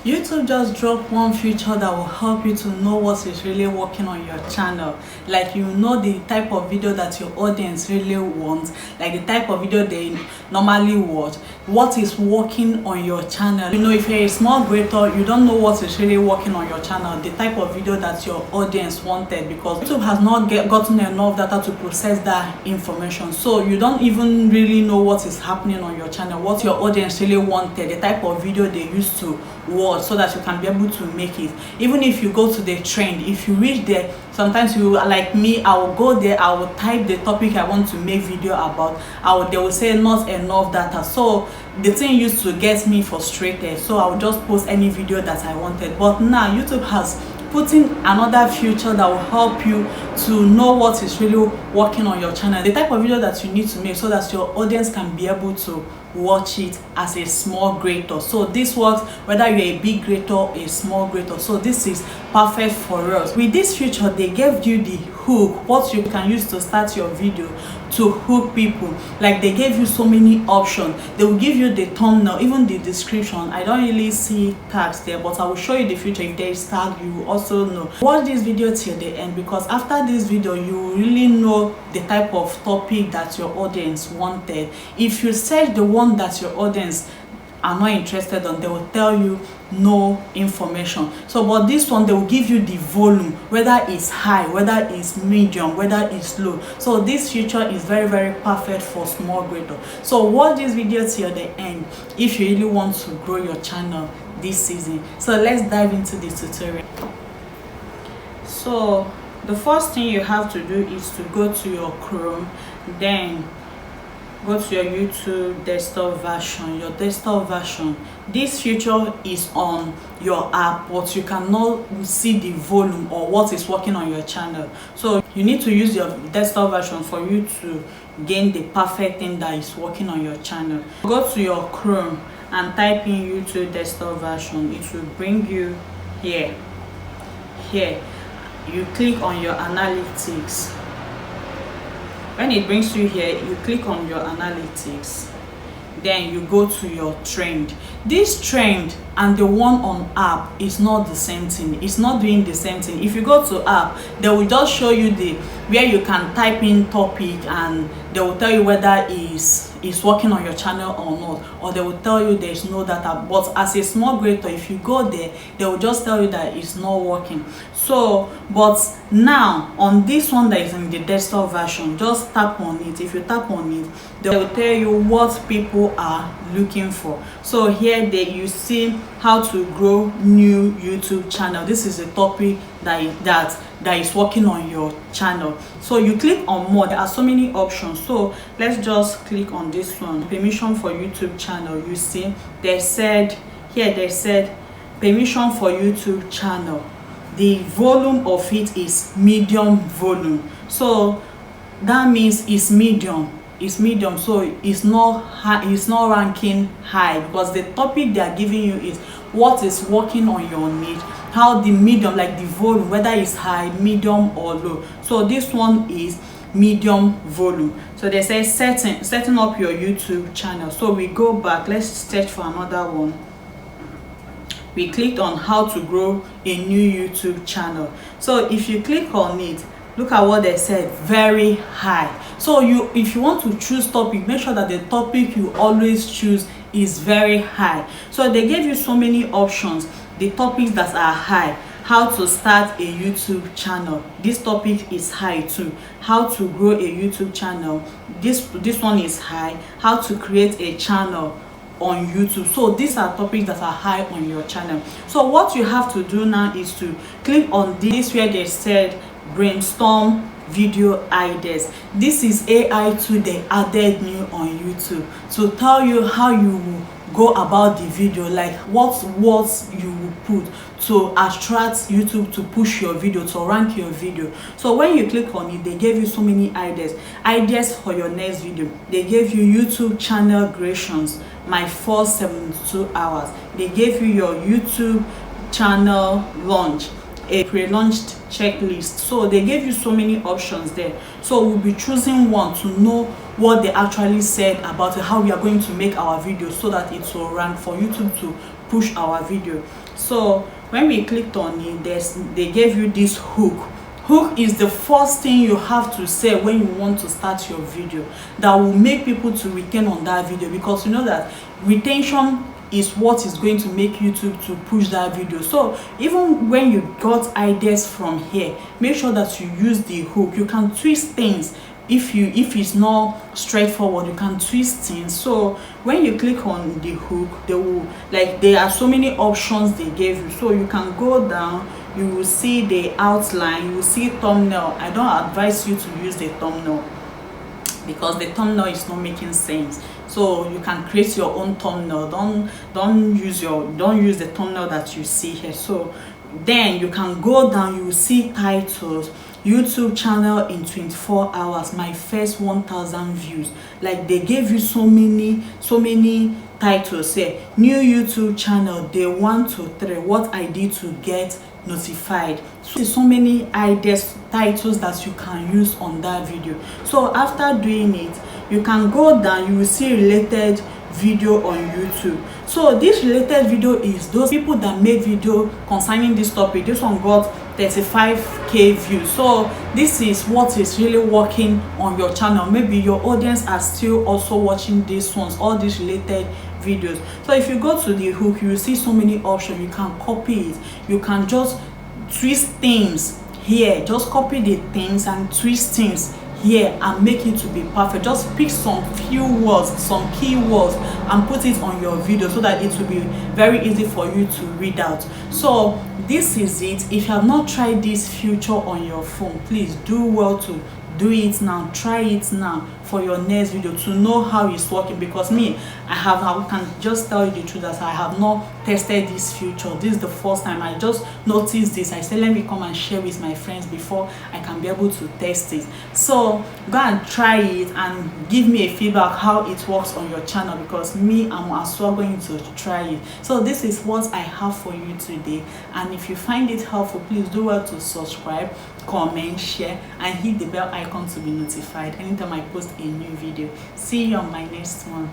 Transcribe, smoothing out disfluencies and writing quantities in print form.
YouTube just dropped one feature that will help you to know what is really working on your channel. Like, you know the type of video that your audience really wants, like the type of video they normally watch, what is working on your channel. You know, if you're a small creator, you don't know what is really working on your channel, the type of video that your audience wanted, because YouTube has not gotten enough data to process that information. So you don't even really know what is happening on your channel, what your audience really wanted, the type of video they used to watch, so that you can be able to make it. Even if you go to the trend, if you reach there, sometimes you, like me, I will go there, I will type the topic I want to make video about, they will say not enough data. So the thing used to get me frustrated, so I will just post any video that I wanted. But now YouTube has put in another feature that will help you to know what is really working on your channel, the type of video that you need to make, so that your audience can be able to watch it as a small creator. So this works whether you're a big creator or a small creator. So this is perfect for us. With this feature, they gave you the hook, what you can use to start your video to hook people. Like, they gave you so many options. They will give you the thumbnail, even the description. I don't really see tags there, but I will show you the future. If there is tag, you will also know. Watch this video till the end, because after this video you will really know the type of topic that your audience wanted. If you search the one that your audience are not interested on, they will tell you no information. So but this one, they will give you the volume, whether it's high, whether it's medium, whether it's low. So this feature is very perfect for small creators. So watch this video till the end if you really want to grow your channel this season. So let's dive into the tutorial. So the first thing you have to do is to go to your Chrome, then go to your YouTube desktop version. This feature is on your app, but you cannot see the volume or what is working on your channel. So you need to use your desktop version for you to gain the perfect thing that is working on your channel. Go to your Chrome and type in YouTube desktop version. It will bring you here. You click on your analytics. When it brings you here, you click on your analytics, then you go to your trend. This trend and the one on app is not the same thing. It's not doing the same thing. If you go to app, they will just show you where you can type in topic, and they will tell you whether it's working on your channel or not, or they will tell you there is no data. But as a small creator, if you go there, they will just tell you that it's not working. So but now on this one that is in the desktop version, just tap on it. If you tap on it, they will tell you what people are looking for. So here you see how to grow new YouTube channel. This is a topic that is working on your channel. So you click on more. There are so many options. So let's just click on this one, permission for YouTube channel. You see they said permission for YouTube channel. The volume of it is medium volume, so that means it's medium. So it's not high, it's not ranking high, because the topic they are giving you is what is working on your niche, how the medium, like the volume, whether it's high, medium or low. So this one is medium volume. So they say setting up your YouTube channel. So we go back, let's search for another one. We clicked on how to grow a new YouTube channel. So if you click on it, look at what they said, very high. So if you want to choose topic, make sure that the topic you always choose is very high. So they gave you so many options. The topics that are high: how to start a YouTube channel. This topic is high too. How to grow a YouTube channel. This one is high. How to create a channel on YouTube. So these are topics that are high on your channel. So what you have to do now is to click on this where they said brainstorm video ideas. This is AI tool they added new on YouTube to tell you how you will go about the video, like what words you will put to attract YouTube to push your video, to rank your video. So when you click on it, they gave you so many ideas for your next video. They gave you YouTube channel creations, my first 72 hours. They gave you your YouTube channel launch, a pre-launched checklist. So they gave you so many options there. So we'll be choosing one to know what they actually said about how we are going to make our video, so that it will rank for YouTube to push our video. So when we clicked on it, they gave you this hook. Hook is the first thing you have to say when you want to start your video that will make people to return on that video, because you know that retention is what is going to make YouTube to push that video. So even when you got ideas from here, make sure that you use the hook. You can twist things. If it's not straightforward, you can twist things. So when you click on the hook, there are so many options they gave you. So you can go down, you will see the outline, you will see thumbnail. I don't advise you to use the thumbnail because the thumbnail is not making sense. So you can create your own thumbnail. Don't use the thumbnail that you see here. So then you can go down, you will see titles. YouTube channel in 24 hours, my first 1,000 views. Like they gave you so many titles here. New YouTube channel, day 1 to 3, what I did to get notified. So many ideas, titles that you can use on that video. So after doing it, you can go down, you will see related video on YouTube. So this related video is those people that made video concerning this topic. This one got 35k views. So this is what is really working on your channel. Maybe your audience are still also watching these ones, all these related videos. So if you go to the hook, you will see so many options. You can copy it, you can just twist things here, just copy the things and twist things here and make it to be perfect. Just pick some few words, some keywords, and put it on your video so that it will be very easy for you to read out. So this is it. If you have not tried this feature on your phone, please do well to do it now. Try it now for your next video to know how it's working, because me, I can just tell you the truth that I have not tested this feature. This is the first time I just noticed this. I said let me come and share with my friends before I can be able to test it. So go and try it and give me a feedback how it works on your channel, because me, I'm as well going to try it. So this is what I have for you today, and if you find it helpful, please do well to subscribe, comment, share, and hit the bell icon to be notified anytime I post a new video. See you on my next one.